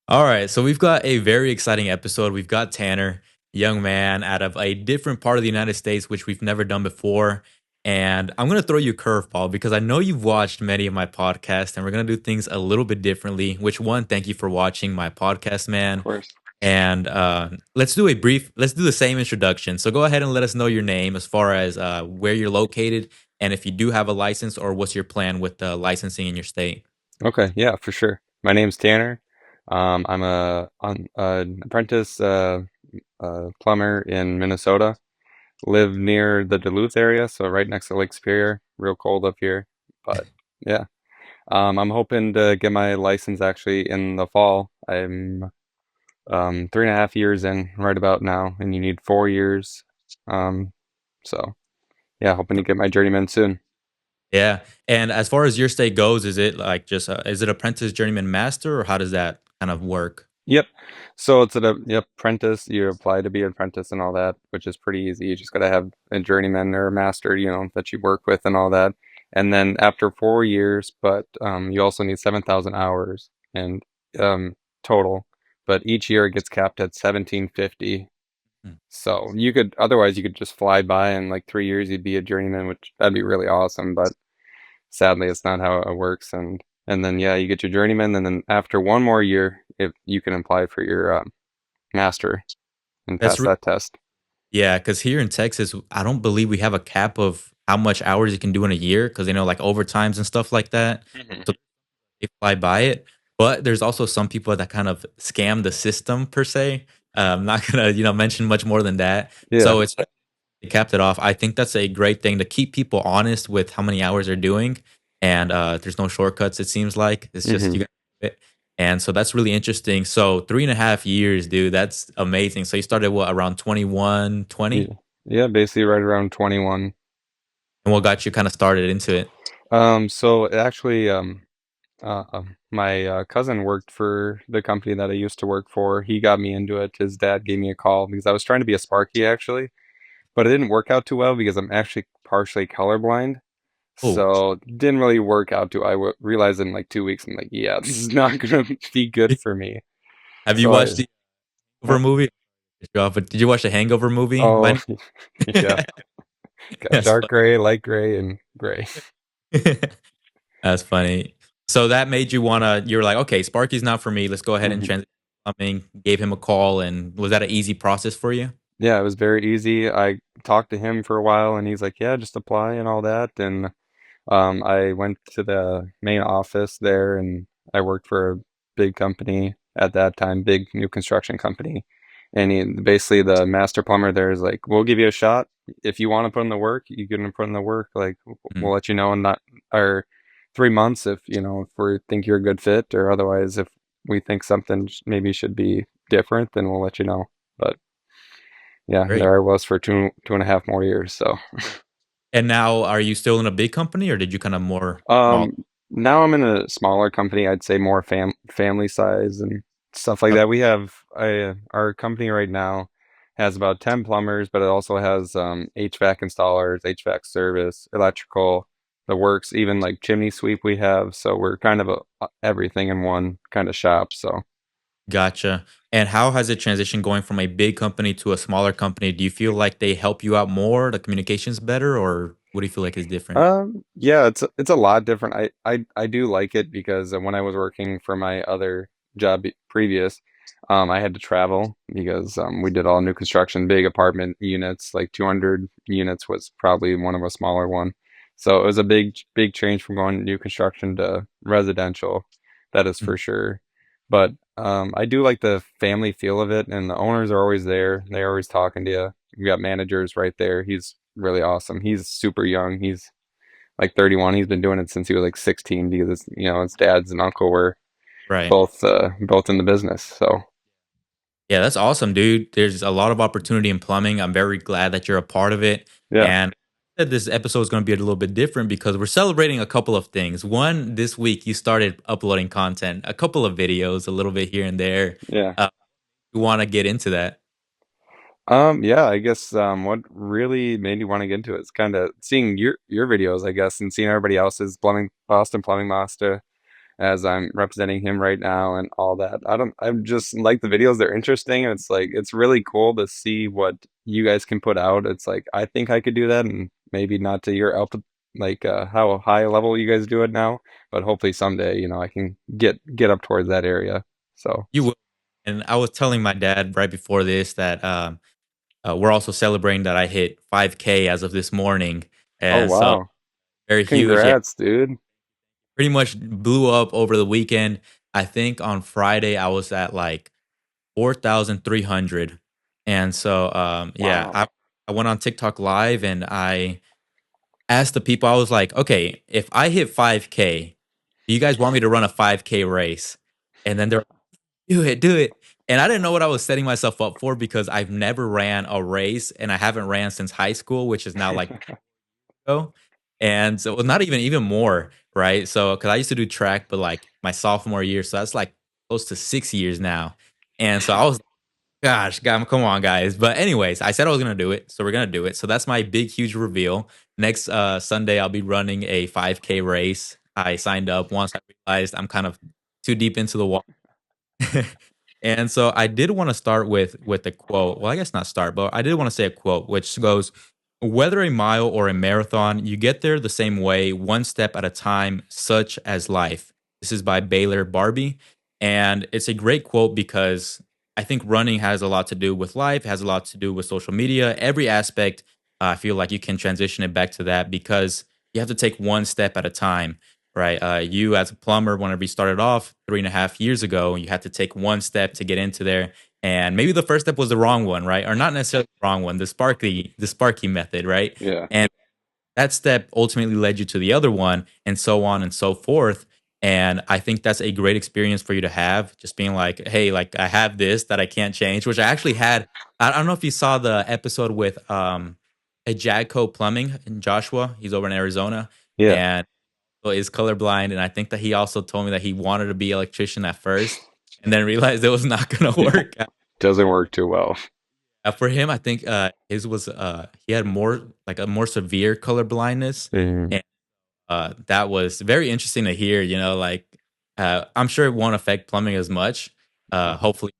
All right, so we've got a very exciting episode. We've got Tanner, young man out of a different part of the United States, which we've never done before. And I'm going to throw you a curveball because I know you've watched many of my podcasts, and we're going to do things a little bit differently. Which one, thank you for watching my podcast, Of man. course. And let's do the same introduction. So go ahead and let us know your name as far as where you're located and if you do have a license or what's your plan with licensing in your state. Okay, yeah, for sure. My name's Tanner. I'm an apprentice plumber in Minnesota. Live near the Duluth area, so right next to Lake Superior. Real cold up here, but yeah. I'm hoping to get my license actually in the fall. I'm 3.5 years in right about now, and you need 4 years. Um, so yeah, hoping to get my journeyman soon. Yeah. And as far as your state goes, is it like just is it apprentice, journeyman, master, or how does that kind of work? Yep. So it's an yep, apprentice. You apply to be an apprentice and all that, which is pretty easy. You just got to have a journeyman or a master, that you work with and all that. And then after 4 years, but you also need 7,000 hours and um, total. But each year it gets capped at 1750. Mm. So you could just fly by in like 3 years you'd be a journeyman, which that'd be really awesome. But sadly, it's not how it works. And then yeah, you get your journeyman, and then after one more year, if you can apply for your master and That's pass re- that test. yeah, because here in Texas, I don't believe we have a cap of how much hours you can do in a year because they know like overtimes and stuff like that. Mhm. So they fly by it. But there's also some people that kind of scam the system per se. I'm not gonna mention much more than that. Yeah. So it's they capped it off. I think that's a great thing to keep people honest with how many hours they're doing, and there's no shortcuts. It seems like it's just you hmm got to do it, and so that's really interesting. So 3.5 years, dude, that's amazing. So you started what around 21, 20, Yeah. Yeah. Basically, right around 21. and what got you kind of started into it? So actually, my cousin worked for the company that I used to work for. He got me into it. His dad gave me a call because I was trying to be a Sparky actually, but it didn't work out too well because I'm actually partially colorblind. Oh, So didn't really work out too. Realized in like 2 weeks, I'm like, yeah, this is not gonna be good for me. have you So watched the huh? Hangover movie? But did you watch the Hangover movie? Oh, yeah, got That's dark gray, light gray, and gray. funny. That's funny. So that made you wanna. You're like, okay, Sparky's not for me. Let's go ahead and Mhm. transition to plumbing. Gave him a call, and was that an easy process for you? Yeah, it was very easy. I talked to him for a while, and he's like, yeah, just apply and all that. And I went to the main office there, and I worked for a big company at that time, big new construction company. And basically, the master plumber there is like, "We'll give you a shot. If you want to put in the work, you can put in the work. Like, Mm. we'll let you know in not or 3 months if if we think you're a good fit, or otherwise, if we think something maybe should be different, then we'll let you know." But yeah, Great. there I was for 2.5 more years. So. And now, are you still in a big company, or did you kind of more small? Now I'm in a smaller company. I'd say more family size and stuff like Okay. that. Our company right now has about 10 plumbers, but it also has HVAC installers, HVAC service, electrical, the works, even like chimney sweep we have. So we're kind of everything in one kind of shop. So Gotcha. And how has it transitioned going from a big company to a smaller company? Do you feel like they help you out more, the communication's better, or what do you feel like is different? yeah, it's a lot different. I do like it because when I was working for my other job previous, I had to travel because we did all new construction, big apartment units, like 200 units was probably one of a smaller one. So it was a big change from going new construction to residential. That is Mhm. for sure. But I do like the family feel of it, and the owners are always there. They're always talking to you. We got managers right there. He's really awesome. He's super young. He's like 31. He's been doing it since he was like 16 because his dad's and uncle were Right. both in the business. So Yeah, that's awesome, dude. There's a lot of opportunity in plumbing. I'm very glad that you're a part of it. yeah, And that this episode is going to be a little bit different because we're celebrating a couple of things. One, this week you started uploading content, a couple of videos, a little bit here and there. yeah. You want to get into that? Yeah, I guess what really made me want to get into it is kind of seeing your videos, I guess, and seeing everybody else's plumbing Boston Plumbing Master. as I'm representing him right now and all that. I just like the videos. They're interesting. And it's like, it's really cool to see what you guys can put out. It's like, I think I could do that, and maybe not to your like how high level you guys do it now, but hopefully someday, I can get up towards that area. So, You will. And I was telling my dad right before this that we're also celebrating that I hit 5K as of this morning, oh and so wow. very huge. Yeah, Congrats, dude. pretty much blew up over the weekend. I think on Friday I was at like 4,300, and so yeah, Wow. I went on TikTok live and I asked the people. I was like, okay, if I hit 5K, do you guys want me to run a 5K race? And then they're do it, do it. And I didn't know what I was setting myself up for because I've never ran a race and I haven't ran since high school, which is now like ago. And so it was not even more, right? So because I used to do track, but like my sophomore year, so that's like close to 6 years now. And so I was, gosh, come on, guys. But anyways, I said I was gonna do it, so we're gonna do it. So that's my big, huge reveal. Next Sunday, I'll be running a 5K race. I signed up once I realized I'm kind of too deep into the water. And so I did want to start with a quote. Well, I guess not start, but I did want to say a quote which goes, "Whether a mile or a marathon, you get there the same way, one step at a time, such as life." This is by Baylor Barbie, and it's a great quote because I think running has a lot to do with life, has a lot to do with social media, every aspect. I feel like you can transition it back to that because you have to take one step at a time, right? You as a plumber, whenever you started off 3.5 years ago, you had to take one step to get into there. And maybe the first step was the wrong one, right? Or not necessarily the wrong one, the Sparky method, right? Yeah. And that step ultimately led you to the other one, and so on and so forth. And I think that's a great experience for you to have, just being like, hey, like I have this that I can't change, which I actually had. I don't know if you saw the episode with a Jadco Plumbing in Joshua. He's over in Arizona. Yeah. And is colorblind, and I think that he also told me that he wanted to be an electrician at first, and then realized it was not going to Yeah. work out. Doesn't work too well. For him, I think his was he had more like a more severe color blindness, Mhm. and that was very interesting to hear. Like I'm sure it won't affect plumbing as much. Hopefully,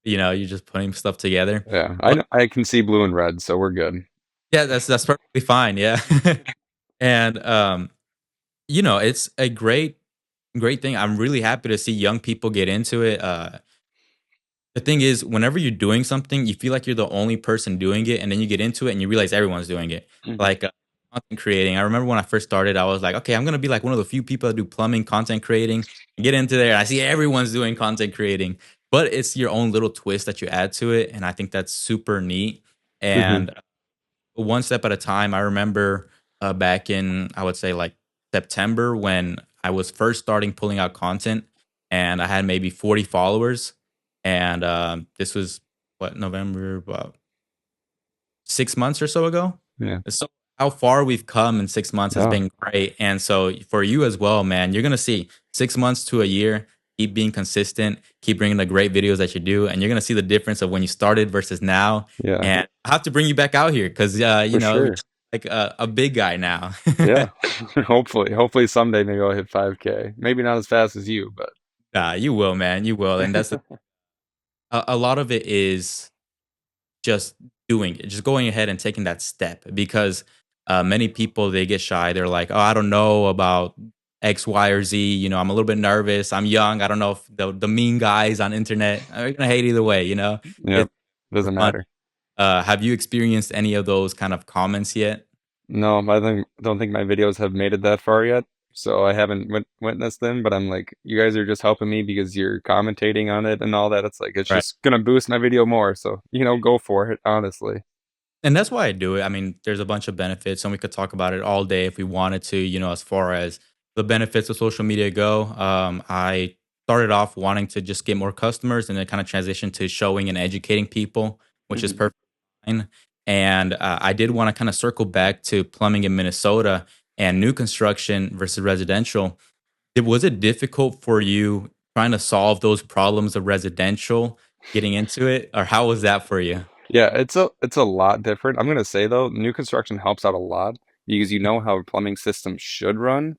you're just putting stuff together. Yeah. But I can see blue and red, so we're good. yeah, that's perfectly fine. Yeah, and it's a great thing. I'm really happy to see young people get into it. The thing is, whenever you're doing something, you feel like you're the only person doing it, and then you get into it and you realize everyone's doing it. Mhm. Like content creating. I remember when I first started, I was like, okay, I'm gonna be like one of the few people that do plumbing content creating. Get into there, and I see everyone's doing content creating, but it's your own little twist that you add to it, and I think that's super neat. Mhm. And one step at a time. I remember back in, I would say, like September when I was first starting pulling out content, and I had maybe 40 followers. And this was what, November, about 6 months or so ago. Yeah. So how far we've come in 6 months has Yeah. been great. And so for you as well, man, you're gonna see 6 months to a year. Keep being consistent. Keep bringing the great videos that you do, and you're gonna see the difference of when you started versus now. Yeah. And I have to bring you back out here because For you're sure. like a big guy now. Yeah. Hopefully someday maybe I'll hit 5K. Maybe not as fast as you, but Nah, you will, man. You will, and that's a lot of it is just doing it, just going ahead and taking that step because many people they get shy. They're like, "Oh, I don't know about X, Y, or Z. I'm a little bit nervous. I'm young. I don't know if the mean guys on internet are gonna hate either way. yep. It's Doesn't fun. matter. Have you experienced any of those kind of comments yet? No, don't think my videos have made it that far yet. So I haven't witnessed them, but I'm like, you guys are just helping me because you're commentating on it and all that. It's like, it's Right. just gonna boost my video more. So, go for it, honestly. And that's why I do it. I mean, there's a bunch of benefits, and we could talk about it all day if we wanted to, as far as the benefits of social media go. I started off wanting to just get more customers and then kind of transition to showing and educating people, which is Mhm. perfect fine. And I did want to kind of circle back to plumbing in Minnesota and new construction versus residential. Was it difficult for you trying to solve those problems of residential getting into it, or how was that for you? Yeah, it's a lot different. I'm gonna say though, new construction helps out a lot because you know how a plumbing system should run.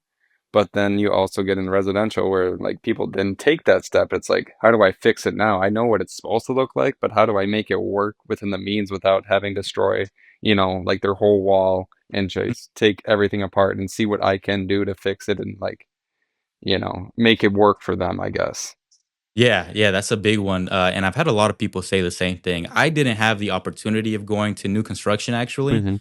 But then you also get in residential where like people didn't take that step. It's like, how do I fix it now? I know what it's supposed to look like, but how do I make it work within the means without having to destroy, like their whole wall and just take everything apart and see what I can do to fix it and like, make it work for them, I guess. Yeah, yeah, that's a big one, and I've had a lot of people say the same thing. I didn't have the opportunity of going to new construction actually. Hmm.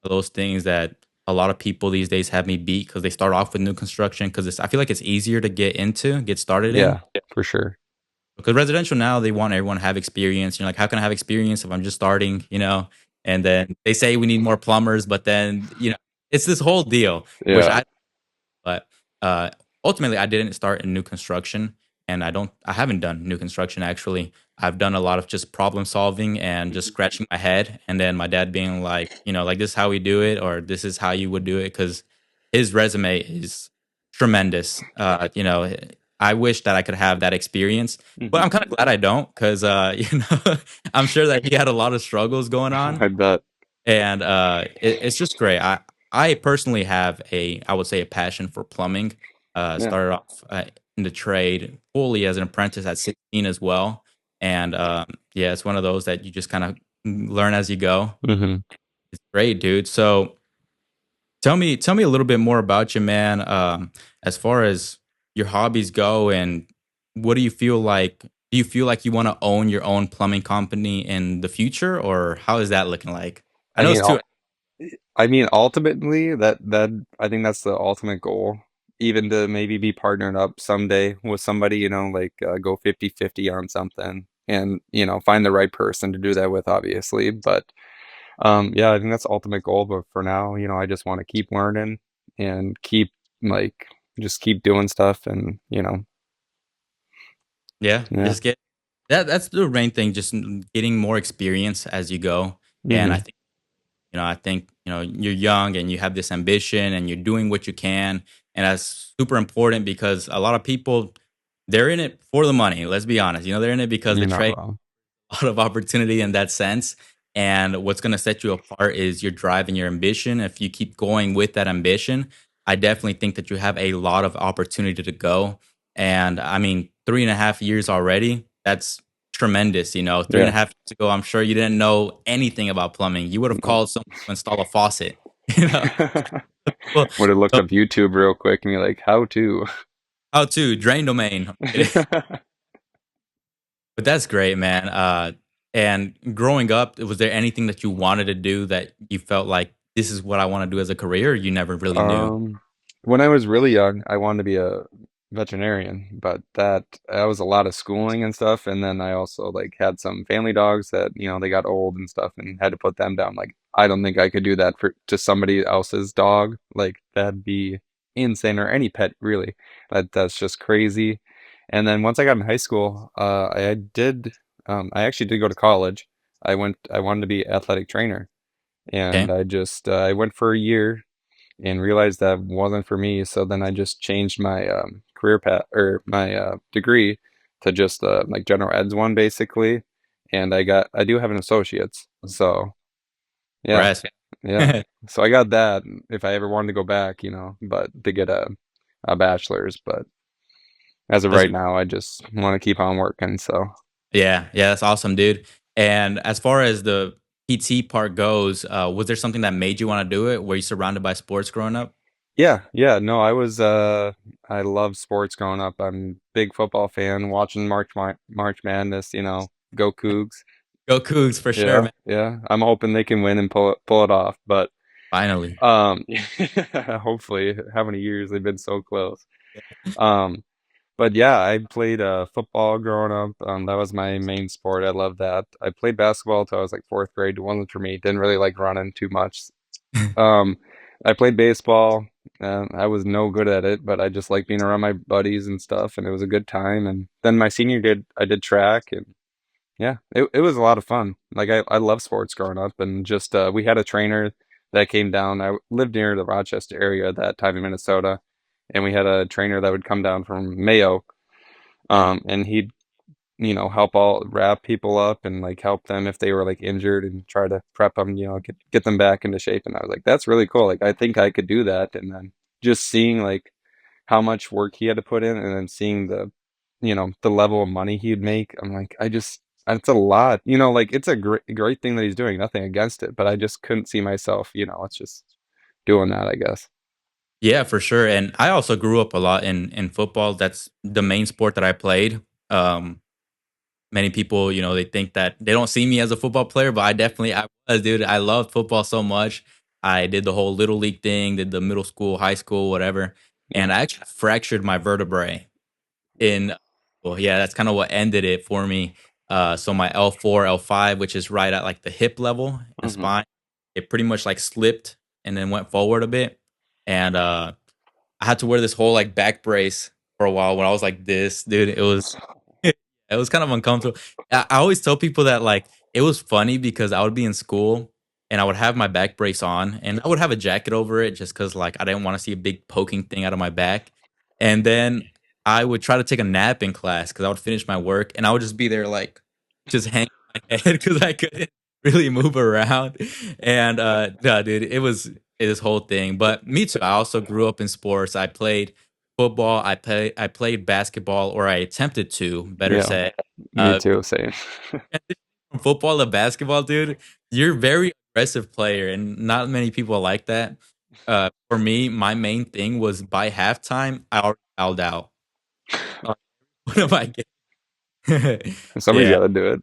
Those things that a lot of people these days have me beat because they start off with new construction because I feel like it's easier to get started in. Yeah, for sure. Because residential now, they want everyone to have experience. You're like, how can I have experience if I'm just starting, And then they say we need more plumbers, but then, it's this whole deal, which Yeah. but, uh, ultimately, I didn't start in new construction, and I haven't done new construction, actually. I've done a lot of just problem solving and just scratching my head, and then my dad being like, like, "This is how we do it," or "This is how you would do it," because his resume is tremendous. I wish that I could have that experience, but Hmm. I'm kinda glad I don't 'cause, I'm sure that he had a lot of struggles going on. I bet. And, it's just great. I personally have I would say, a passion for plumbing. Yeah. Started off, in the trade fully as an apprentice at 16 as well, and, yeah, it's one of those that you just kinda learn as you go. Hmm. It's great, dude. So, tell me a little bit more about you, man, as far as your hobbies go, and what do you feel like do you feel like you wanna own your own plumbing company in the future, or how is that looking like? I I know mean, it's too. ultimately, that I think that's the ultimate goal, even to maybe be partnered up someday with somebody, like, go 50-50 on something and, find the right person to do that with, obviously, but, yeah, I think that's the ultimate goal, but for now, I just wanna keep learning and like, just keep doing stuff and, Yeah, yeah. just get that's the main thing, just getting more experience as you go. And Mhm. you're young and you have this ambition and you're doing what you can. And that's super important because a lot of people, they're in it for the money. Let's be honest. They're in it because the You're not trade wrong. lot of opportunity in that sense. And what's going to set you apart is your drive and your ambition. If you keep going with that ambition, I definitely think that you have a lot of opportunity to go. And I mean, 3.5 years already, that's tremendous. Three and a Yeah. half years ago, I'm sure you didn't know anything about plumbing. You would have Nope. called someone to install a faucet. You know, well, Would've looked so up YouTube real quick and be like, "How to." how to drain domain. But that's great, man. And growing up, was there anything that you wanted to do that you felt like this is what I want to do as a career? Or you never really knew. Um, when I was really young, I wanted to be a veterinarian, but that was a lot of schooling and stuff, and then I also, like, had some family dogs that, they got old and stuff and had to put them down, like, I don't think I could do that for to somebody else's dog, like, that'd be insane, or any pet, really. That's just crazy, and then once I got in high school, I actually did go to college. I wanted to be athletic trainer, and Okay. I went for a year and realized that wasn't for me. So then I just changed my career path or my degree to just like general eds one basically. And I do have an associate's. So yeah, Congrats. yeah. Man. So I got that if I ever wanted to go back, but to get a bachelor's. But as of That's, right now, I just want to keep on working. So yeah, yeah, that's awesome, dude. And as far as the PT part goes, was there something that made you want to do it? Were you surrounded by sports growing up? yeah, yeah. No, I love sports growing up. I'm a big football fan, watching March Madness, go Cougs. Go Cougs for sure, Yeah, man. yeah. I'm hoping they can win and pull it off, but, Finally. hopefully, how many years they've been so close. Um, but yeah, I played, football growing up, that was my main sport, I love that. I played basketball till I was, like, 4th grade, it wasn't for me, didn't really like running too much. Um, I played baseball, I was no good at it, but I just liked being around my buddies and stuff, and it was a good time, and then my senior I did track, and yeah, it was a lot of fun. Like, I love sports growing up, and just, we had a trainer that came down. I lived near the Rochester area at that time in Minnesota, and we had a trainer that would come down from Mayo, and he'd, help all wrap people up and, like, help them if they were, like, injured and try to prep them, get them back into shape, and I was like, "That's really cool." Like, I think I could do that, and then just seeing, like, how much work he had to put in, and then seeing the level of money he'd make, I'm like, I just it's a lot, like, it's a great thing that he's doing, nothing against it, but I just couldn't see myself, it's just doing that, I guess. Yeah, for sure. And I also grew up a lot in football. That's the main sport that I played. Um, Many people, they think that they don't see me as a football player, but I was, dude. I loved football so much. I did the whole little league thing, did the middle school, high school, whatever, Yeah. and I actually fractured my vertebrae in. Well, yeah, that's kind of what ended it for me. So my L4, L5, which is right at like the hip level and Mhm. spine, it pretty much like slipped and then went forward a bit, and I had to wear this whole like back brace for a while when I was like this, dude. It was it was kind of uncomfortable. I always tell people that like it was funny because I would be in school and I would have my back brace on and I would have a jacket over it just because like I didn't want to see a big poking thing out of my back. And then I would try to take a nap in class because I would finish my work and I would just be there like just hanging my head because I couldn't really move around. And no, dude, it was this whole thing. But me too. I also grew up in sports. I played football. I played basketball, or I attempted to, better Yeah, say. me Uh, too, same. from football to basketball, dude, you're a very aggressive player, and not many people like that. For me, my main thing was by halftime, I already fouled out. Like, what am I getting? Somebody's Yeah, gotta do it.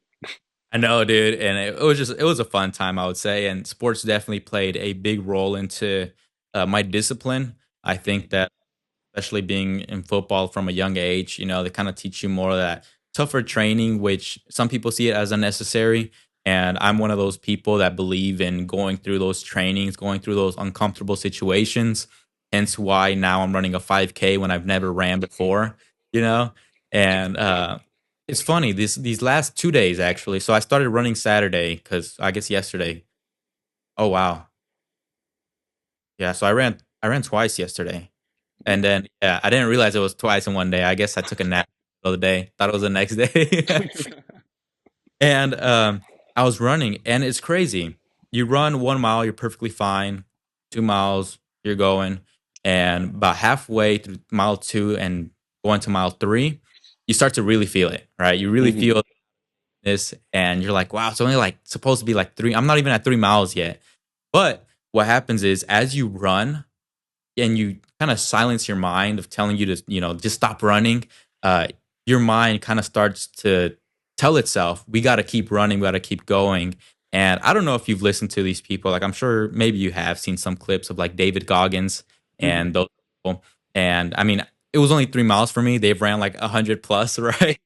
I know, dude, and it was a fun time, I would say, and sports definitely played a big role into my discipline. I think that especially being in football from a young age, they kind of teach you more of that tougher training, which some people see it as unnecessary. And I'm one of those people that believe in going through those trainings, going through those uncomfortable situations. Hence why now I'm running a 5K when I've never ran before, you know? And it's funny, these last 2 days actually. So I started running Saturday because I guess yesterday. Oh wow. Yeah, so I ran twice yesterday. And then, yeah, I didn't realize it was twice in one day. I guess I took a nap the other day, thought it was the next day. And, I was running, and it's crazy. You run 1 mile, you're perfectly fine. 2 miles, you're going, and about halfway through mile 2 and going to mile 3, you start to really feel it, right? You really Mhm, feel this, and you're like, "Wow, it's only, like, supposed to be, like, 3." I'm not even at 3 miles yet. But what happens is as you run and you kind of silence your mind of telling you to, just stop running, uh, your mind kind of starts to tell itself, we got to keep running, we got to keep going. And I don't know if you've listened to these people. Like, I'm sure maybe you have seen some clips of like David Goggins mhm. and those people. And I mean, it was only 3 miles for me. They've ran like 100 plus, right?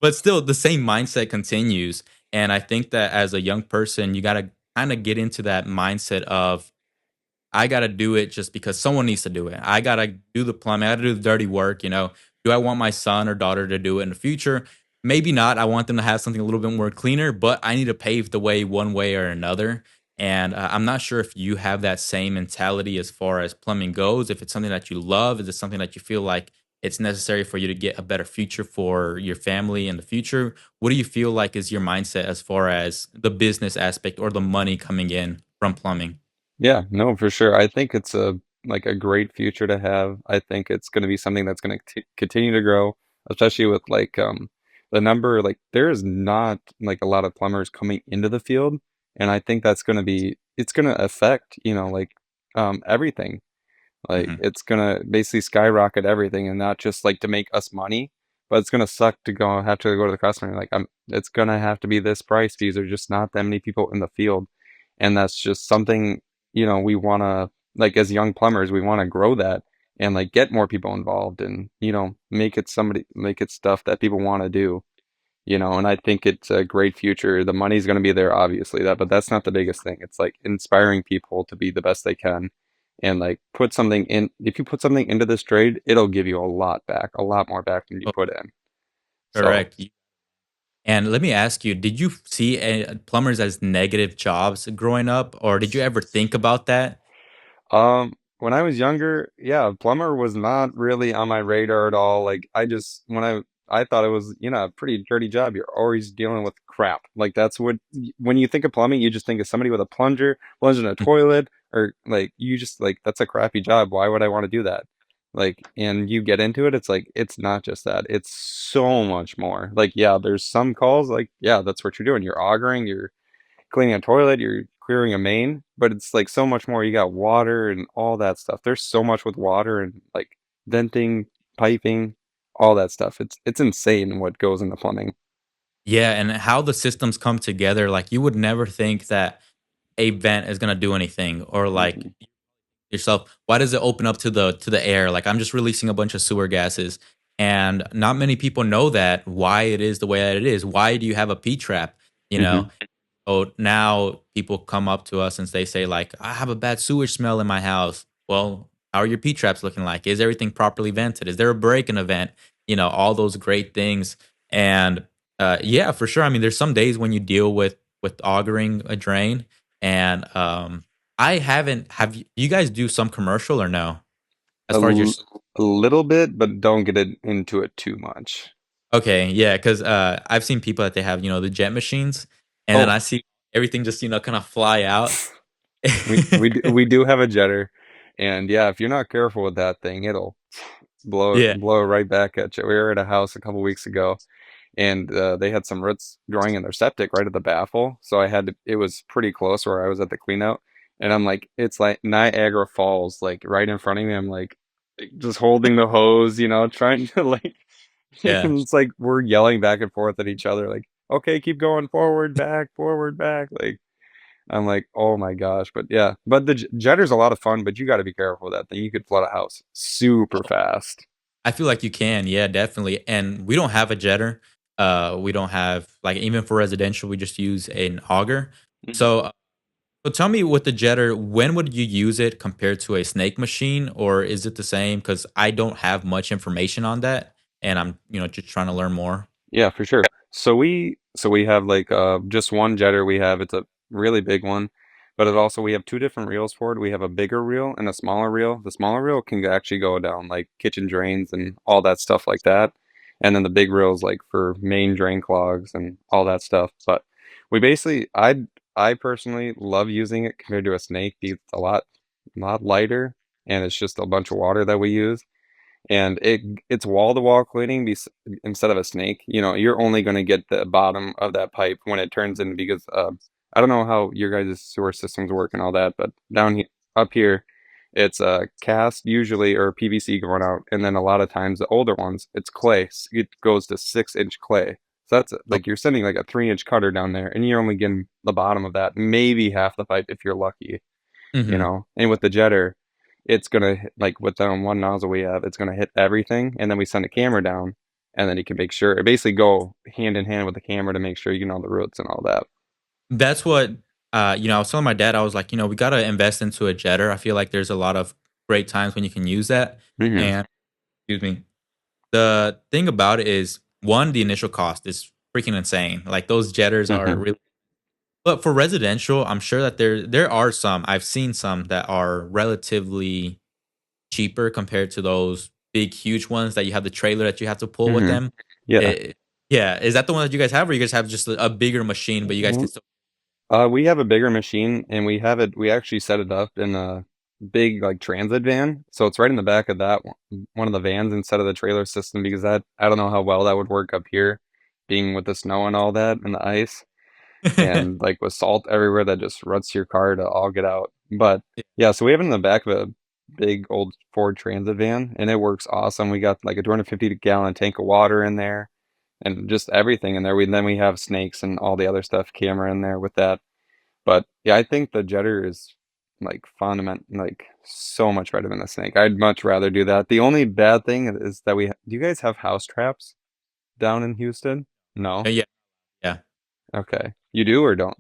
But still, the same mindset continues. And I think that as a young person, you got to kind of get into that mindset of, I gotta do it just because someone needs to do it. I gotta do the plumbing. I gotta do the dirty work. Do I want my son or daughter to do it in the future? Maybe not. I want them to have something a little bit more cleaner, but I need to pave the way one way or another. And I'm not sure if you have that same mentality as far as plumbing goes. If it's something that you love, is it something that you feel like it's necessary for you to get a better future for your family in the future? What do you feel like is your mindset as far as the business aspect or the money coming in from plumbing? Yeah, no, for sure. I think it's a great future to have. I think it's gonna be something that's gonna continue to grow, especially with, the number there is not, a lot of plumbers coming into the field, and I think it's gonna affect, everything. Like, Mhm. it's gonna basically skyrocket everything and not just, to make us money, but it's gonna suck to have to go to the customer, it's gonna have to be this price because there's just not that many people in the field, and that's just something, we wanna as young plumbers, we wanna grow that and, get more people involved and, make it stuff that people wanna do. And I think it's a great future. The money's gonna be there, obviously, but that's not the biggest thing. It's, inspiring people to be the best they can and, put something in if you put something into this trade, it'll give you a lot back, a lot more back than you Oh, put in. So correct. And let me ask you, did you see plumbers as negative jobs growing up, or did you ever think about that? When I was younger, yeah, plumber was not really on my radar at all. I thought it was, a pretty dirty job. You're always dealing with crap. That's when you think of plumbing, you just think of somebody with a plunger, plunging a toilet, or you just that's a crappy job. Why would I want to do that? Like, and you get into it, it's like it's not just that. It's so much more. Like, yeah, there's some calls like, yeah, that's what you're doing. You're augering, you're cleaning a toilet, you're clearing a main, but it's like so much more. You got water and all that stuff. There's so much with water and like venting, piping, all that stuff. It's insane what goes into plumbing. Yeah, and how the systems come together, like, you would never think that a vent is gonna do anything, or, like, Mhm. yourself, why does it open up to the air? Like, I'm just releasing a bunch of sewer gases, and not many people know that, why it is the way that it is. Why do you have a P trap, you know? Mhm. So now people come up to us and they say like, "I have a bad sewage smell in my house." Well, how are your P traps looking like? Is everything properly vented? Is there a break in a vent? You know, all those great things. And yeah, for sure. I mean, there's some days when you deal with augering a drain, and I haven't. Have you guys do some commercial or no? As A, far as your l- a little bit, but don't get it into it too much. okay, yeah, because I've seen people that they have the jet machines, and then Oh, I see everything just kind of fly out. we do have a jetter, and yeah, if you're not careful with that thing, it'll Yeah, blow right back at you. We were at a house a couple weeks ago, and they had some roots growing in their septic right at the baffle. So I had to. It was pretty close where I was at the clean out, and I'm like, it's like Niagara Falls, like right in front of me. I'm like, just holding the hose, trying to like. yeah. It's like we're yelling back and forth at each other, like, okay, keep going forward, back. Like I'm like, oh my gosh, but yeah, but the jetter's a lot of fun, but you got to be careful with that thing. You could flood a house super fast. I feel like you can, yeah, definitely. And we don't have a jetter. We don't have like even for residential, we just use an auger. Mhm. So, so tell me with the jetter, when would you use it compared to a snake machine, or is it the same? Because I don't have much information on that, and I'm just trying to learn more. Yeah, for sure. So we have like just one jetter we have. It's a really big one, but it also we have two different reels for it. We have a bigger reel and a smaller reel. The smaller reel can actually go down like kitchen drains and all that stuff like that. And then the big reels like for main drain clogs and all that stuff. But we basically I personally love using it compared to a snake because it's a lot lighter and it's just a bunch of water that we use and it's wall-to-wall cleaning instead of a snake. You're only gonna get the bottom of that pipe when it turns in because, I don't know how your guys' sewer systems work and all that, but down here up here, it's, cast usually or PVC going out, and then a lot of times the older ones, it's clay. It goes to 6-inch clay. So that's Oh, like, you're sending, like, a 3-inch cutter down there, and you're only getting the bottom of that, maybe half the pipe if you're lucky. hmm. And with the jetter, it's gonna like with the one nozzle we have, it's gonna hit everything, and then we send a camera down, and then you can make sure it basically go hand in hand with the camera to make sure you know the roots and all that. That's what I was telling my dad. I was like, we got to invest into a jetter. I feel like there's a lot of great times when you can use that. Mhm, And excuse me, the thing about it is, one, the initial cost is freaking insane. Like those jetters are mhm, really, but for residential, I'm sure that there are some. I've seen some that are relatively cheaper compared to those big, huge ones that you have the trailer that you have to pull with mhm. them. Yeah. Eh, yeah, is that the one that you guys have, or you guys have just a bigger machine, but you guys can W still? we have a bigger machine, and we actually set it up in a big, like, transit van, so it's right in the back of that one of the vans instead of the trailer system because that I don't know how well that would work up here, being with the snow and all that and the ice. And like with salt everywhere that just ruts your car to all get out. But yeah, so we have it in the back of a big old Ford Transit van and it works awesome. We got like a 250-gallon tank of water in there and just everything in there. Then we have snakes and all the other stuff, camera in there with that. But yeah, I think the jetter is like like so much better than the snake. I'd much rather do that. The only bad thing is that do you guys have house traps down in Houston? No? Yeah, yeah. Okay. You do or don't?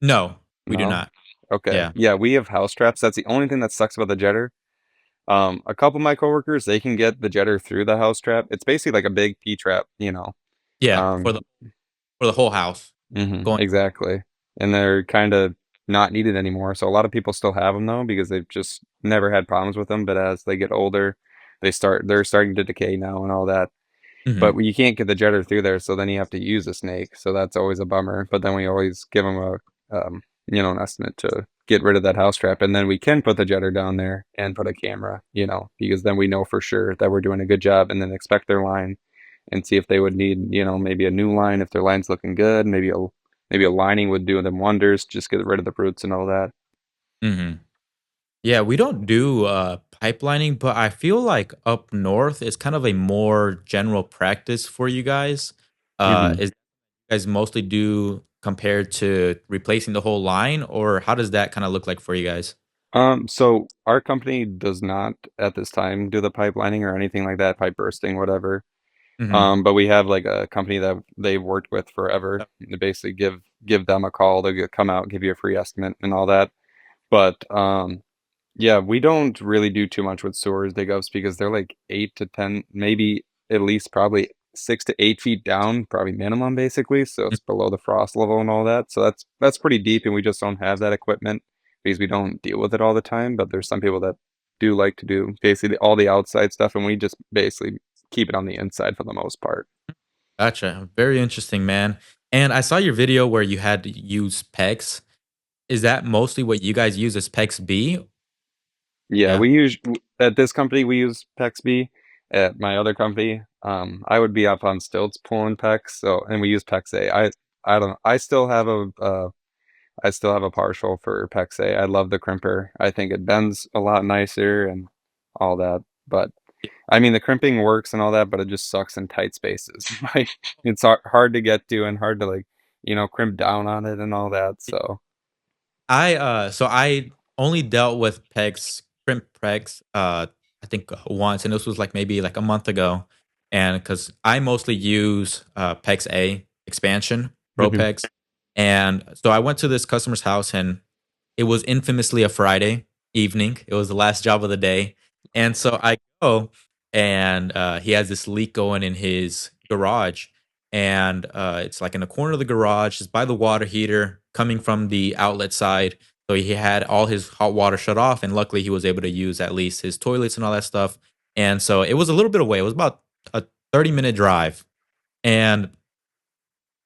No, we do No? not. Okay. Yeah. Yeah, we have house traps. That's the only thing that sucks about the jetter. A couple of my coworkers, they can get the jetter through the house trap. It's basically like a big P trap, you know. Yeah, Um, for the whole house. Going exactly. And they're kind of not needed anymore. So a lot of people still have them though because they've just never had problems with them. But as they get older, they're starting to decay now and all that. But mhm. you can't get the jetter through there, so then you have to use a snake. So that's always a bummer. But then we always give them an estimate to get rid of that house trap, and then we can put the jetter down there and put a camera, because then we know for sure that we're doing a good job, and then inspect their line and see if they would need, maybe a new line if their line's looking good. Maybe a lining would do them wonders. Just get rid of the roots and all that. Hmm. Yeah, we don't do pipelining, but I feel like up north is kind of a more general practice for you guys. Hmm. Is you guys mostly do compared to replacing the whole line, or how does that kind of look like for you guys? So our company does not at this time do the pipelining or anything like that, pipe bursting, whatever. Hmm. But we have like a company that they've worked with forever. To basically give them a call. Come out, give you a free estimate and all that. But yeah, we don't really do too much with sewers dig ups because they're like 8 to 10, maybe at least probably 6 to 8 feet down, probably minimum basically. So it's below the frost level and all that. So that's pretty deep, and we just don't have that equipment because we don't deal with it all the time. But there's some people that do like to do basically all the outside stuff, and we just basically keep it on the inside for the most part. Gotcha. Very interesting, man. And I saw your video where you had to use PEX. Is that mostly what you guys use as PEX B? Yeah, Yeah. at this company we use PEX-B. At my other company, I would be up on stilts pulling PEX. So, and we use PEX-A. I don't. I still have a partial for PEX-A. I love the crimper. I think it bends a lot nicer and all that. But I mean, the crimping works and all that, but it just sucks in tight spaces. Like it's hard to get to and hard to like, crimp down on it and all that. So. I only dealt with pegs, crimp pegs, I think once, and this was like maybe like a month ago. And because I mostly use pegs A expansion, Pro Mhm. pegs. And so I went to this customer's house, and it was infamously a Friday evening. It was the last job of the day. And so I go, and he has this leak going in his garage. And it's like in the corner of the garage, just by the water heater coming from the outlet side. So he had all his hot water shut off, and luckily he was able to use at least his toilets and all that stuff. And so it was a little bit away. It was about a 30-minute drive. And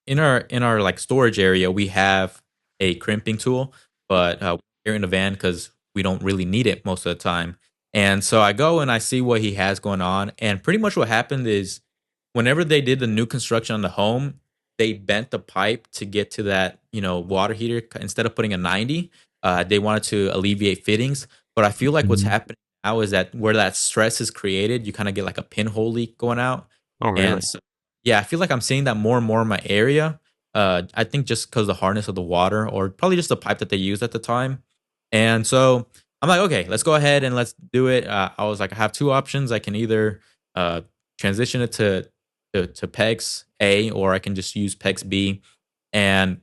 in our like storage area, we have a crimping tool, but here in the van because we don't really need it most of the time. And so I go and I see what he has going on, and pretty much what happened is, whenever they did the new construction on the home, they bent the pipe to get to that water heater. Instead of putting a 90, they wanted to alleviate fittings. But I feel like what's Mhm. happening now is that where that stress is created, you kind of get like a pinhole leak going out, Oh, and really? so yeah, I feel like I'm seeing that more and more in my area. I think just because the hardness of the water, or probably just the pipe that they used at the time. And so I'm like, okay, let's go ahead and let's do it. I was like, I have two options. I can either uh, transition it to PEX A, or I can just use PEX B. And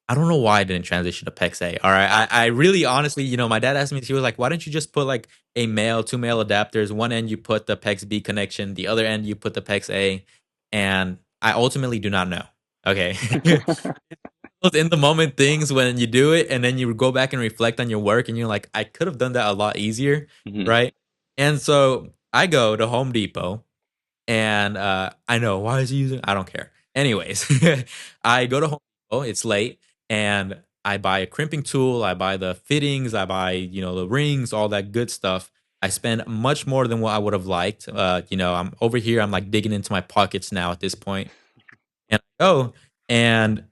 I don't know why I didn't transition to PEX A. All right. I really honestly, my dad asked me, he was like, why don't you just put like two male adapters? One end you put the PEX B connection, the other end you put the PEX A. And I ultimately do not know. Okay. Those in the moment things when you do it, and then you go back and reflect on your work, and you're like, I could have done that a lot easier. Mhm. Right. And so I go to Home Depot, and I know, why is he using, I don't care. Anyways, I go to Home Depot, it's late, and I buy a crimping tool, I buy the fittings, I buy, the rings, all that good stuff. I spend much more than what I would have liked. I'm over here, I'm like digging into my pockets now at this point. And I go, and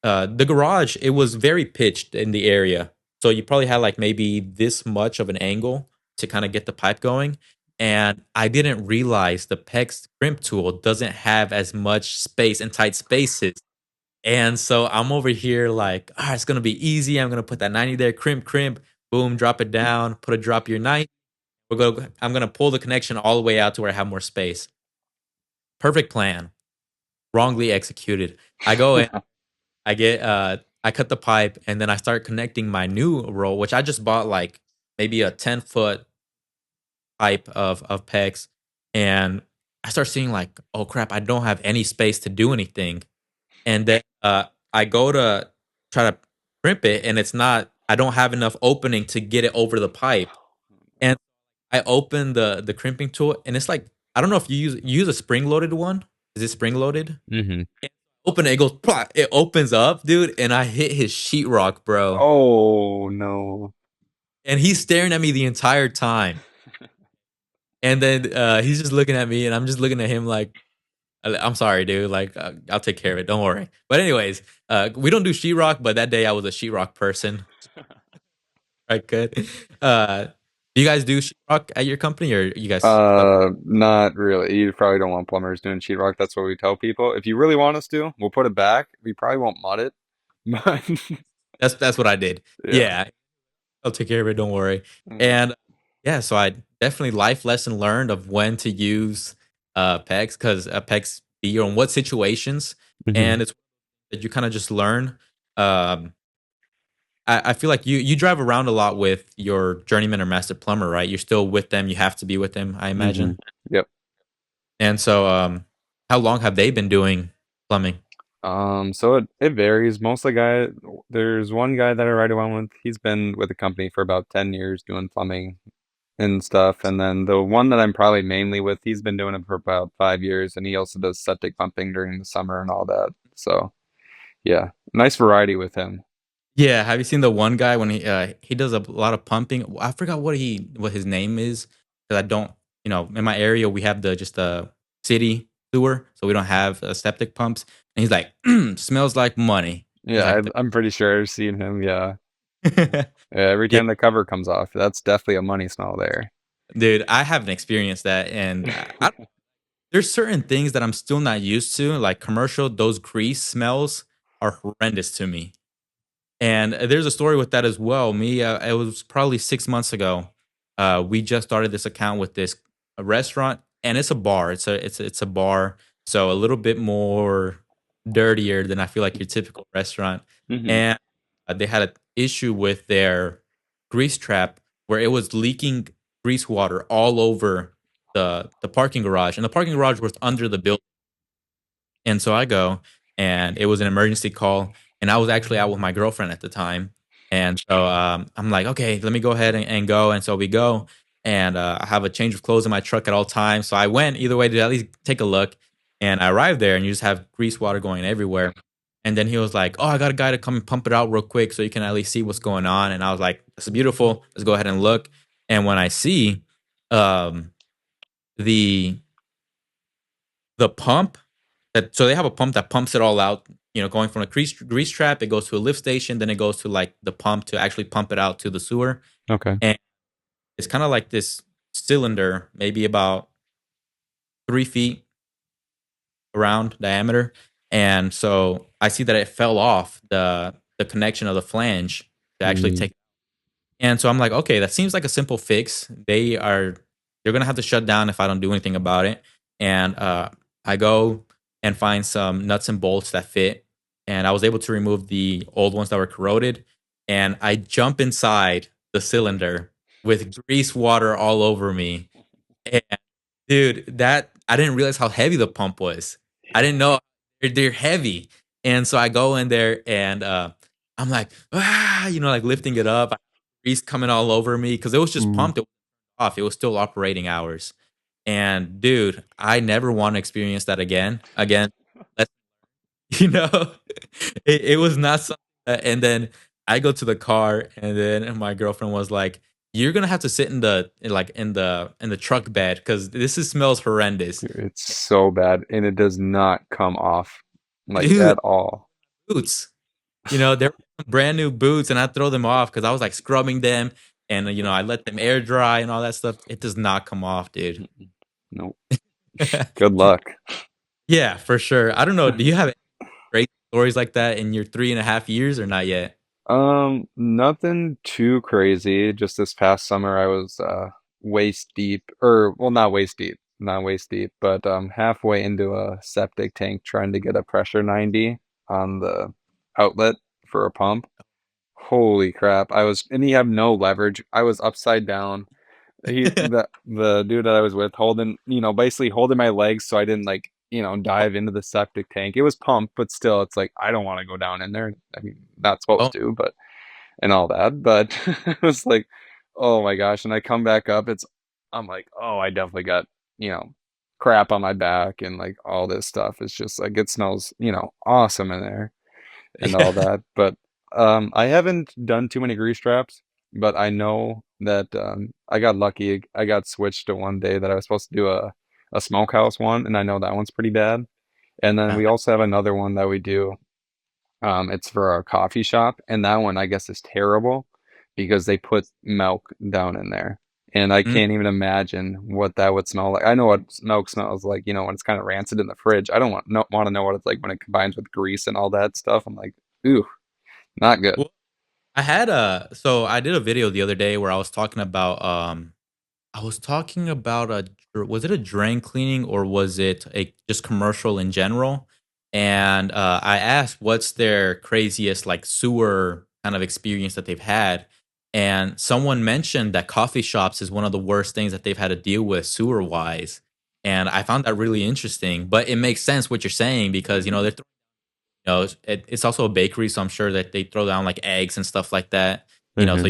the garage, it was very pitched in the area. So you probably had like maybe this much of an angle to kind of get the pipe going. And I didn't realize the PEX crimp tool doesn't have as much space and tight spaces. And so I'm over here like, all right, it's gonna be easy. I'm gonna put that 90 there, crimp, crimp, boom, drop it down, put a drop your 90. I'm gonna pull the connection all the way out to where I have more space. Perfect plan, wrongly executed. I go in, I cut the pipe, and then I start connecting my new roll, which I just bought like maybe a 10-foot pipe of PEX. And I start seeing like, oh crap, I don't have any space to do anything. And then I go to try to crimp it, and I don't have enough opening to get it over the pipe. And I open the crimping tool, and it's like, I don't know if you use a spring loaded one. Is it spring loaded? Mhm. Open it, it goes, "Plah," it opens up, dude, and I hit his sheetrock, bro. Oh no. And he's staring at me the entire time. And then he's just looking at me, and I'm just looking at him like, I'm sorry, dude. Like, I'll take care of it. Don't worry. But anyways, we don't do sheetrock, but that day I was a sheetrock person. I could. Do you guys do sheetrock at your company, or you guys? Not really. You probably don't want plumbers doing sheetrock. That's what we tell people. If you really want us to, we'll put it back. We probably won't mud it, but That's what I did. yeah. Yeah, I'll take care of it. Don't worry. Mm. And yeah, so I definitely life lesson learned of when to use pegs, because pegs be on what situations, Hmm. and it's that you kind of just learn. Um, I feel like you drive around a lot with your journeyman or master plumber, right? You're still with them. You have to be with them, I Hmm. imagine. Yep. And so, how long have they been doing plumbing? So it varies. Most of the there's one guy that I ride around with. He's been with the company for about 10 years doing plumbing and stuff. And then the one that I'm probably mainly with, he's been doing it for about 5 years, and he also does septic pumping during the summer and all that. So yeah, nice variety with him. Yeah, have you seen the one guy when he does a lot of pumping? I forgot what his name is, because I don't, in my area we have the just the city sewer, so we don't have septic pumps. And he's like, smells like money. He's Yeah, like, I'm pretty sure I've seen him. Yeah. "The-" Yeah, every yeah, time the cover comes off, that's definitely a money smell there. dude, I haven't experienced that, and there's certain things that I'm still not used to, like commercial. Those grease smells are horrendous to me. And there's a story with that as well. It was probably 6 months ago. We just started this account with this restaurant, and it's a bar. It's a bar, so a little bit more dirtier than I feel like your typical restaurant. Hmm. And they had an issue with their grease trap where it was leaking grease water all over the parking garage, and the parking garage was under the building. And so I go, and it was an emergency call, and I was actually out with my girlfriend at the time. And so I'm like, okay, let me go ahead and go. And so we go, and I have a change of clothes in my truck at all times. So I went either way to at least take a look. And I arrived there, and you just have grease water going everywhere. And then he was like, "Oh, I got a guy to come and pump it out real quick, so you can at least see what's going on." And I was like, "This is beautiful. Let's go ahead and look." And when I see um, the pump so they have a pump that pumps it all out, going from a grease trap, it goes to a lift station, then it goes to like the pump to actually pump it out to the sewer. Okay. And it's kind of like this cylinder, maybe about 3 feet around diameter. And so I see that it fell off the connection of the flange to actually Mm. take. And so I'm like, okay, that seems like a simple fix. They're gonna have to shut down if I don't do anything about it. And I go and find some nuts and bolts that fit, and I was able to remove the old ones that were corroded. And I jump inside the cylinder with grease water all over me. And dude, that I didn't realize how heavy the pump was. I didn't know they're heavy. And so I go in there, and I'm like, like lifting it up, grease coming all over me because it was just Mm. pumped. It was off. It was still operating hours. And dude, I never want to experience that again. Again, that's, you know, it was not something. And then I go to the car, and then my girlfriend was like, "You're gonna have to sit in the truck bed because smells horrendous." Dude, it's so bad, and it does not come off like Dude, at all. boots. They're brand new boots, and I throw them off because I was like scrubbing them, and I let them air dry and all that stuff. It does not come off, dude. Mm-mm. Nope. Good luck. Yeah, for sure. I don't know. Do you have any great stories like that in your 3.5 years or not yet? Nothing too crazy. Just this past summer, I was waist deep, or well, not waist deep, but halfway into a septic tank trying to get a pressure 90 on the outlet for a pump. Holy crap! And he had no leverage. I was upside down. The dude that I was with holding, basically holding my legs so I didn't like, dive into the septic tank. It was pumped, but still, it's like I don't want to go down in there. I mean, not supposed Oh, to, but and all that. But it was like, oh my gosh! And I come back up. I'm like, oh, I definitely got, you know, crap on my back and like all this stuff. It's just like it smells, awesome in there and all Yeah. that. But I haven't done too many grease traps, but I know that I got lucky. I got switched to one day that I was supposed to do a smokehouse one, and I know that one's pretty bad. And then we also have another one that we do. It's for our coffee shop, and that one I guess is terrible because they put milk down in there. And I Mm. can't even imagine what that would smell like. I know what milk smells like, when it's kind of rancid in the fridge. I don't want to know what it's like when it combines with grease and all that stuff. I'm like, ooh, not good. Well, I did a video the other day where I was talking about was it a drain cleaning or was it a just commercial in general? And I asked what's their craziest like sewer kind of experience that they've had, and someone mentioned that coffee shops is one of the worst things that they've had to deal with sewer wise. And I found that really interesting, but it makes sense what you're saying because they're it's also a bakery, so I'm sure that they throw down like eggs and stuff like that. So Hmm.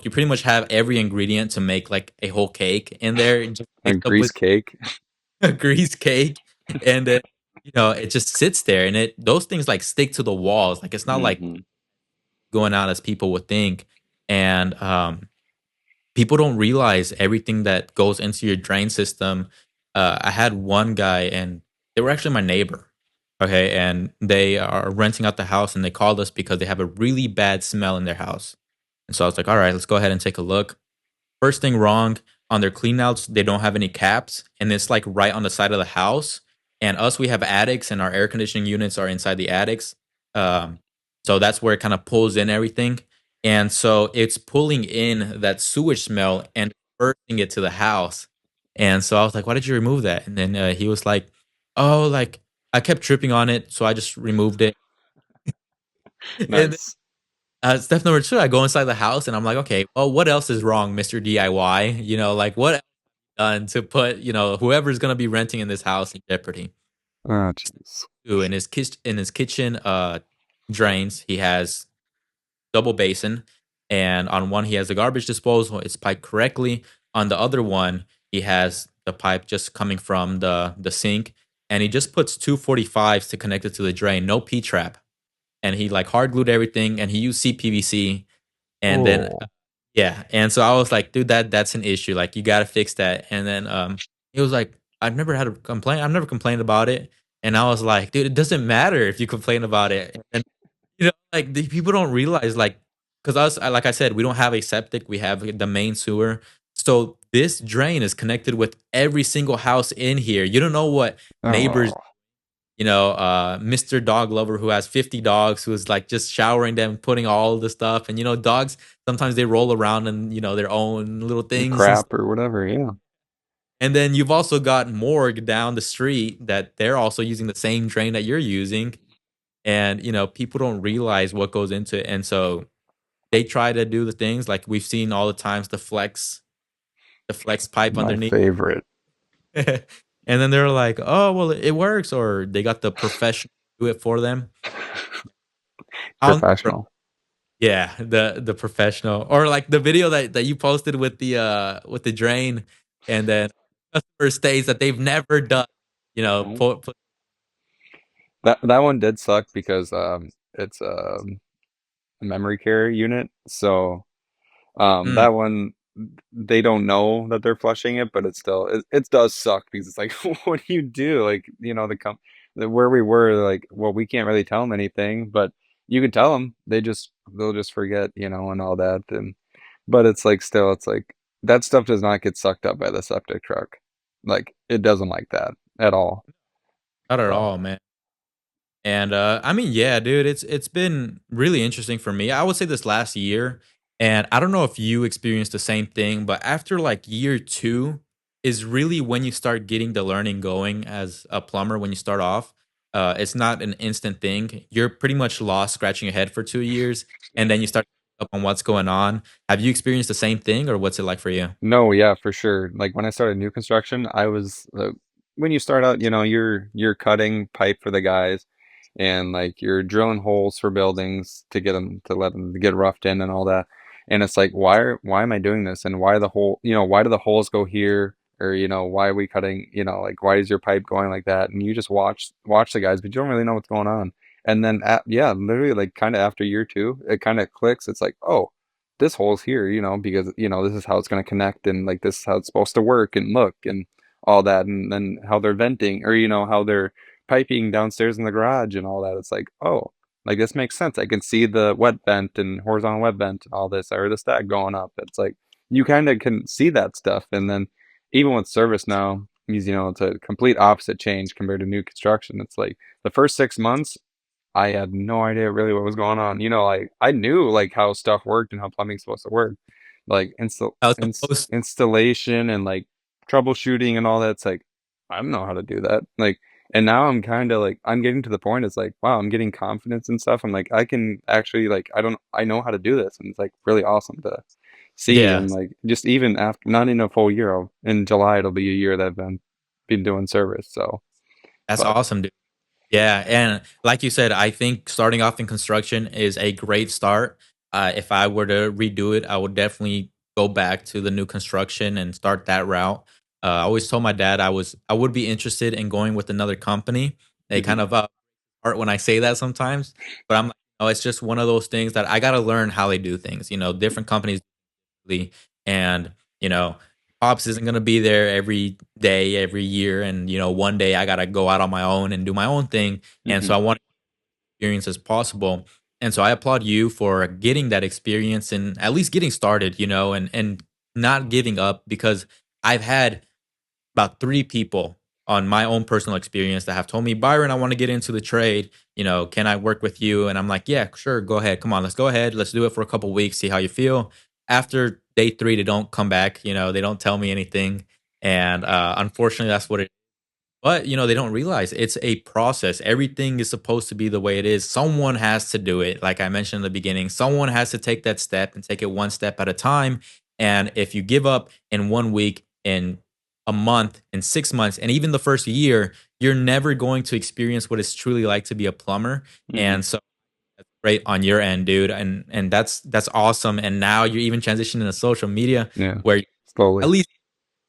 you pretty much have every ingredient to make like a whole cake in there, just A mixed up grease with cake. a grease cake, and then it just sits there, and it those things like stick to the walls. Like it's not like Hmm. going out as people would think, and people don't realize everything that goes into your drain system. I had one guy, and they were actually my neighbor. Okay, and they are renting out the house, and they called us because they have a really bad smell in their house. And so I was like, all right, let's go ahead and take a look. First thing wrong on their cleanouts, they don't have any caps, and it's like right on the side of the house. And us, we have attics, and our air conditioning units are inside the attics. Um, so that's where it kind of pulls in everything, and so it's pulling in that sewage smell and dispersing it to the house. And so I was like, "Why did you remove that?" And then he was like, "Oh, like I kept tripping on it, so I just removed it." And Nice. step number 2, I go inside the house and I'm like, "Okay, well, what else is wrong, Mr. DIY? Like what else done to put, whoever's gonna be renting in this house in jeopardy?" Oh, jeez. Ooh, in his kitchen drains, he has double basin, and on one he has a garbage disposal, it's piped correctly. On the other one, he has the pipe just coming from the sink, and he just puts 245s to connect it to the drain, no P trap. And he like hard glued everything and he used CPVC. And then Oh, yeah, and so I was like, "Dude, that's an issue, like, you gotta fix that." And then, he was like, "I've never had a complaint I've never complained about it." And I was like, "Dude, it doesn't matter if you complain about it." And, like, the people don't realize, like, because like I said, we don't have a septic, we have the main sewer. So, this drain is connected with every single house in here. You don't know what neighbors oh, Mr. Dog Lover who has 50 dogs who is like just showering them, putting all the stuff. And dogs sometimes they roll around in, their own little things and crap or whatever. Yeah. and then you've also got Morgue down the street that they're also using the same drain that you're using. And people don't realize what goes into it. And so they try to do the things like we've seen all the times the flex pipe My underneath. favorite. And then they're like, oh well it works, or they got the professional do it for them. I'll never Professional. Yeah, the professional or like the video that you posted with the drain, and then customer states that they've never done, Mhm. put That one did suck because it's a memory care unit. So mm, that one they don't know that they're flushing it, but it does suck because it's like, what do you do? Like, where we were, like, well, we can't really tell them anything, but you can tell them. They'll just forget, and all that. And but it's like still, it's like that stuff does not get sucked up by the septic truck. Like it doesn't like that at all. not at So all, man. And I mean, yeah, dude, it's been really interesting for me. I would say this last year, and I don't know if you experienced the same thing, but after like year 2 is really when you start getting the learning going as a plumber. When you start off, it's not an instant thing. You're pretty much lost, scratching your head for 2 years, and then you start up on what's going on. Have you experienced the same thing, or what's it like for you? no, yeah, for sure. Like when I started new construction, I was when you start out, you're cutting pipe for the guys, and like you're drilling holes for buildings to get them to let them get roughed in and all that. And it's like, why am I doing this? And why the hole? Why do the holes go here? or, why are we cutting, like, why is your pipe going like that? And you just watch the guys, but you don't really know what's going on. And then yeah, literally like kind of after year two, it kind of clicks. It's like, oh, this hole's here, because this is how it's going to connect, and like this is how it's supposed to work and look and all that, and then how they're venting, or how they're piping downstairs in the garage and all that. It's like, oh, like this makes sense. I can see the wet vent and horizontal wet vent and all this, or the stack going up. It's like you kind of can see that stuff. And then even with service now, it's a complete opposite change compared to new construction. It's like the first 6 months, I had no idea really what was going on. Like I knew like how stuff worked and how plumbing's supposed to work, like I was supposed installation and like troubleshooting and all that. It's like I don't know how to do that. Like, and now I'm kind of like I'm getting to the point. It's like wow, I'm getting confidence and stuff. I'm like I can actually like I know how to do this, and it's like really awesome to see. yeah, And like just even after not in a full year, in July it'll be a year that I've been doing service. So, that's but awesome, dude. Yeah, and like you said, I think starting off in construction is a great start. If I were to redo it, I would definitely go back to the new construction and start that route. I always told my dad I would be interested in going with another company. They kind mhm, of hurt when I say that sometimes, but I'm like, no, it's just one of those things that I got to learn how they do things. Different companies and pops isn't going to be there every day every year, and one day I got to go out on my own and do my own thing, and so mhm, I want experience as possible. And so I applaud you for getting that experience and at least getting started, and not giving up, because I've had about 3 people on my own personal experience that have told me, Byron, I want to get into the trade. Can I work with you? And I'm like, yeah, sure. Go ahead. Come on. Let's go ahead. Let's do it for a couple weeks. See how you feel. After day 3, they don't come back. They don't tell me anything. And unfortunately, that's what it but, they don't realize it's a process. Everything is supposed to be the way it is. Someone has to do it. Like I mentioned in the beginning, someone has to take that step and take it one step at a time. And if you give up in 1 week, in a month, in 6 months, and even the first year, you're never going to experience what it's truly like to be a plumber. mhm. And so that's great on your end, dude. And that's awesome. And now you're even transitioning to social media Yeah, where at slowly. least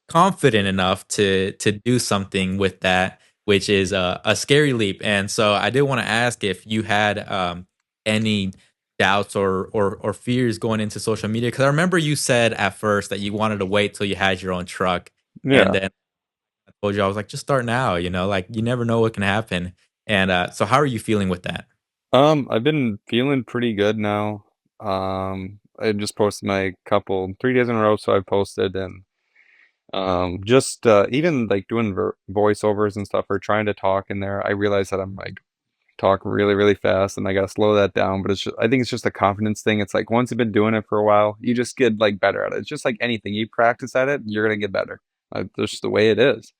confident enough to do something with that, which is a scary leap. And so I did want to ask if you had any doubts or fears going into social media, because I remember you said at first that you wanted to wait till you had your own truck, and Yeah. then I told you I was like, just start now. Like you never know what can happen. And so, how are you feeling with that? I've been feeling pretty good now. I just posted my couple 3 days in a row, so I posted. And just even like doing voiceovers and stuff or trying to talk in there. I realize that I'm like talk really, really fast, and I gotta slow that down. But I think it's just a confidence thing. It's like once you've been doing it for a while, you just get like better at it. It's just like anything. You practice at it, you're gonna get better. That's just the way it is.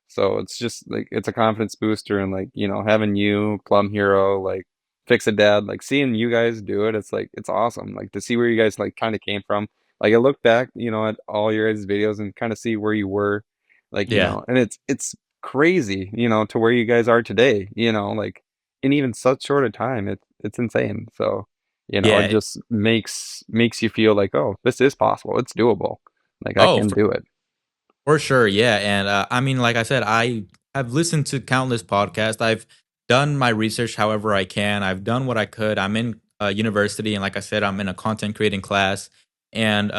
So it's just like it's a confidence booster. And like, having you, Plum Hero, like Fix a Dad, like seeing you guys do it, it's like it's awesome. Like to see where you guys like kind of came from. Like I look back, at all your guys' videos and kind of see where you were, like, Yeah, and it's crazy, to where you guys are today, like in even such short a time. It's insane. So, it yeah. just makes you feel like, oh, this is possible. It's doable. Like I Oh, can do it. for sure, yeah, and, I mean, like I said, I have listened to countless podcasts. I've done my research however I can. I've done what I could. I'm in, university, and like I said, I'm in a content creating class, and,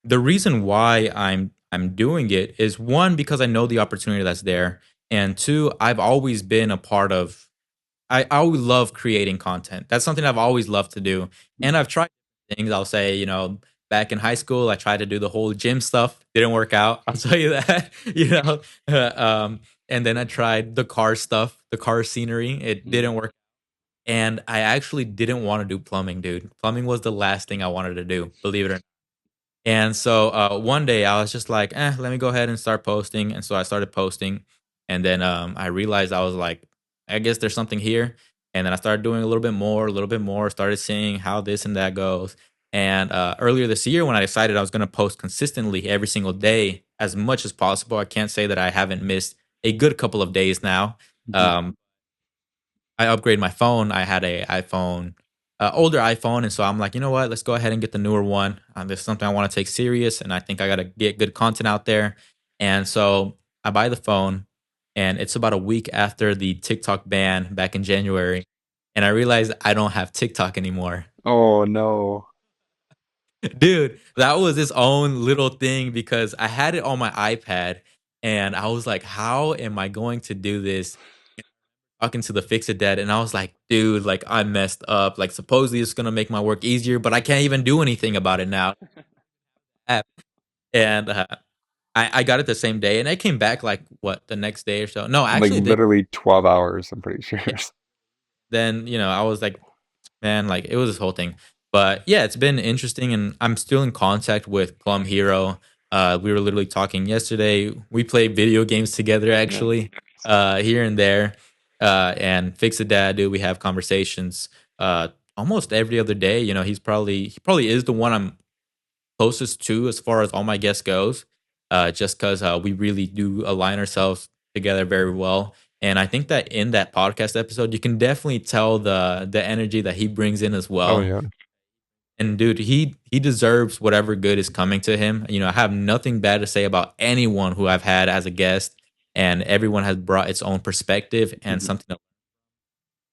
the reason why I'm doing it is, 1, because I know the opportunity that's there, and 2, I've always been a part of I always love creating content. That's something I've always loved to do, and I've tried things. I'll say, back in high school, I tried to do the whole gym stuff. Didn't work out. I'll tell you that. And then I tried the car stuff, the car scenery. It Mhm. didn't work, and I actually didn't want to do plumbing, dude. Plumbing was the last thing I wanted to do. Believe it or not. And so one day I was just like, let me go ahead and start posting. And so I started posting. And then I realized I was like, I guess there's something here. And then I started doing a little bit more, started seeing how this and that goes. And earlier this year, when I decided I was going to post consistently every single day as much as possible, I can't say that I haven't missed a good couple of days now. Mhm. Um, I upgraded my phone. I had a iPhone, older iPhone, and so I'm like, you know what? Let's go ahead and get the newer one. This is something I want to take serious, and I think I got to get good content out there. And so I buy the phone, and it's about a week after the TikTok ban back in January. And I realized I don't have TikTok anymore. Oh no. Dude, that was its own little thing because I had it on my iPad and I was like, how am I going to do this? Talking to the Fix It Dad, and I was like, dude, like I messed up. Like supposedly it's gonna make my work easier, but I can't even do anything about it now. App. And I got it the same day, and I came back like what the next day or so. No, Like actually, literally 12 hours, I'm pretty sure. then I was like, man, like it was this whole thing. But yeah, it's been interesting, and I'm still in contact with Plum Hero. We were literally talking yesterday. We play video games together, Nice. actually, here and there. And Fix a Dad, dude, we have conversations almost every other day. He probably is the one I'm closest to as far as all my guests goes, just because we really do align ourselves together very well. And I think that in that podcast episode, you can definitely tell the energy that he brings in as Oh well. yeah. And dude, he deserves whatever good is coming to him. I have nothing bad to say about anyone who I've had as a guest, and everyone has brought its own perspective and Mhm. something.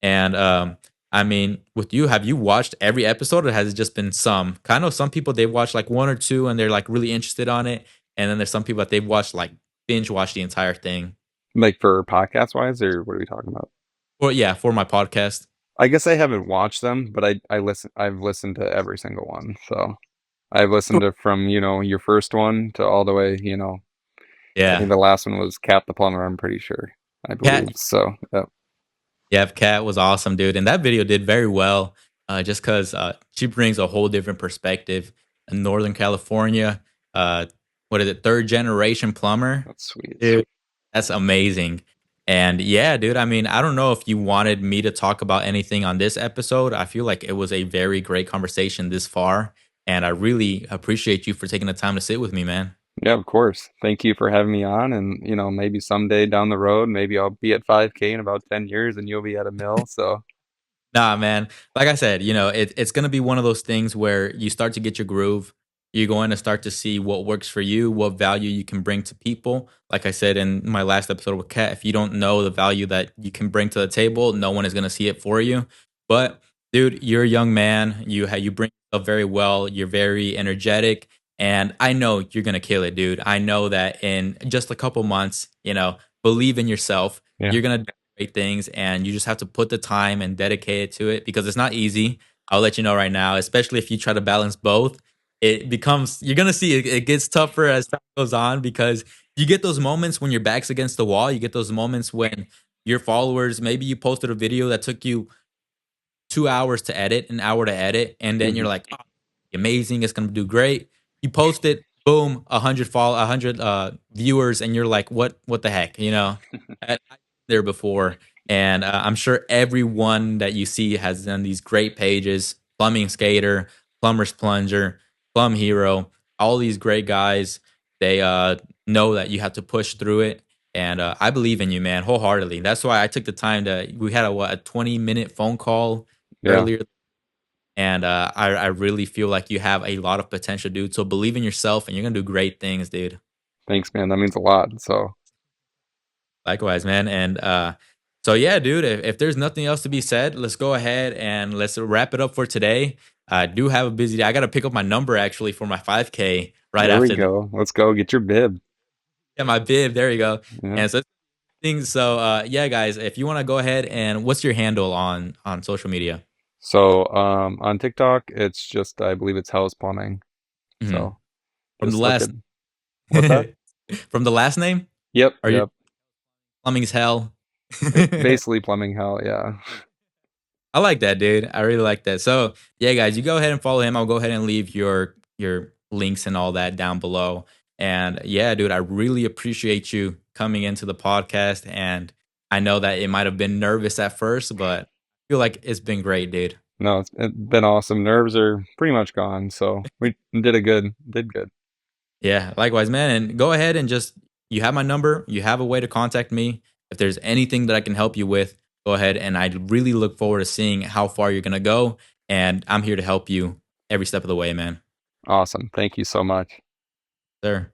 And I mean, with you, have you watched every episode, or has it just been some? 'Cause I know some people they've watched like one or two, and they're like really interested on it, and then there's some people that they've watched like binge watch the entire thing. Like for podcast wise, or what are we talking about? Well, yeah, for my podcast. I guess I haven't watched them, but I've listened to every single one. So I've listened to from, your first one to all the way, I think Yeah, the last one was Cap the Plumber, I'm pretty sure. I Cat. believe. So, yeah. Yeah, Cat was awesome, dude, and that video did very well. Just because she brings a whole different perspective. In Northern California, uh, what is it? Third generation plumber. That's sweet. Dude, that's amazing. And yeah, dude, I mean, I don't know if you wanted me to talk about anything on this episode. I feel like it was a very great conversation this far. And I really appreciate you for taking the time to sit with me, man. Yeah, of course. Thank you for having me on. And, maybe someday down the road, maybe I'll be at 5K in about 10 years and you'll be at a mill. So, Nah, man. Like I said, it's going to be one of those things where you start to get your groove. You're going to start to see what works for you, what value you can bring to people. Like I said in my last episode with Kat, if you don't know the value that you can bring to the table, no one is going to see it for you. But dude, you're a young man. You bring yourself very well. You're very energetic, and I know you're going to kill it, dude. I know that in just a couple months, believe in yourself. yeah. You're going to great things, and you just have to put the time and dedicate it to it because it's not easy. I'll let you know right now, especially if you try to balance both. It becomes you're gonna see it gets tougher as time goes on because you get those moments when your back's against the wall. You get those moments when your followers, maybe you posted a video that took you 2 hours to edit, an hour to edit, and then you're Hmm. like, "Oh, amazing, it's gonna do great." You post it, boom, 100 viewers, and you're like, "What the heck?" I've been there before, and I'm sure everyone that you see has done these great pages: Plumbing Skater, Plumber's Plunger, Plum Hero, all these great guys. They know that you have to push through it, and I believe in you, man, wholeheartedly. That's why I took the time to. We had a 20-minute phone call Yeah. earlier, and I really feel like you have a lot of potential, dude. So believe in yourself, and you're gonna do great things, dude. Thanks, man. That means a lot. So, Likewise, man. And so yeah, dude. If there's nothing else to be said, let's go ahead and let's wrap it up for today. I do have a busy day. I got to pick up my number actually for my 5K right there we after this. go. Let's go get your bib. Yeah, my bib. There you go. Yeah. And so things. So yeah, guys, if you want to go ahead and what's your handle on social media? So, on TikTok, it's just, I believe it's House Plumbing. Mhm. So From the just look at last what's that? from the last name? Yep. Are you Yep. plumbing's hell? Basically plumbing hell. Yeah. I like that, dude. I really like that. So yeah, guys, you go ahead and follow him. I'll go ahead and leave your links and all that down below. And yeah, dude, I really appreciate you coming into the podcast. And I know that it might have been nervous at first, but I feel like it's been great, dude. No, it's been awesome. Nerves are pretty much gone. So we did good. Yeah, likewise, man. And go ahead and just you have my number. You have a way to contact me. If there's anything that I can help you with, go ahead. And I really look forward to seeing how far you're gonna go. And I'm here to help you every step of the way, man. Awesome. Thank you so much. Sir.